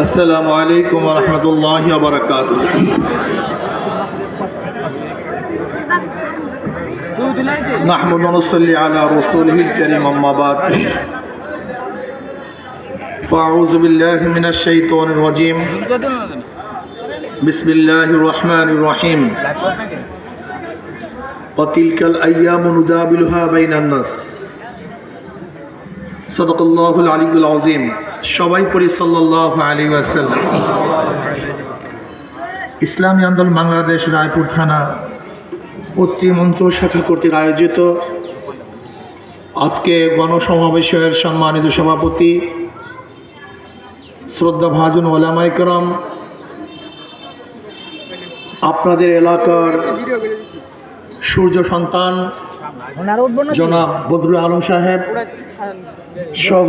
আসসালামু আলাইকুম ওয়া রাহমাতুল্লাহি ওয়া বারাকাতুহু। নাহমাদু ওয়া নুসাল্লি আলা রাসূলিহিল কারীম, আম্মা বাদ। ফাআউযু বিল্লাহি মিনাশ শাইতানির রাজীম। বিসমিল্লাহির রহমানির রহিম। ওয়া তিলকাল আইয়ামু নুদাবিলুহা বাইনান নাস। সাদাকাল্লাহুল আলিয়্যুল আযীম। সবাই পড়ি সাল্লাল্লাহু আলাইহি ওয়াসাল্লাম। ইসলামী আন্দোলন বাংলাদেশ রায়পুর থানা পত্রিমঞ্চ শাখা কর্তৃক আয়োজিত আজকে গণসমাবেশের সম্মানিত সভাপতি শ্রদ্ধাভাজন ওলামায়ে কেরাম, আপনাদের এলাকার সূর্য সন্তান জনাব বদরুল আলম সাহেব সহ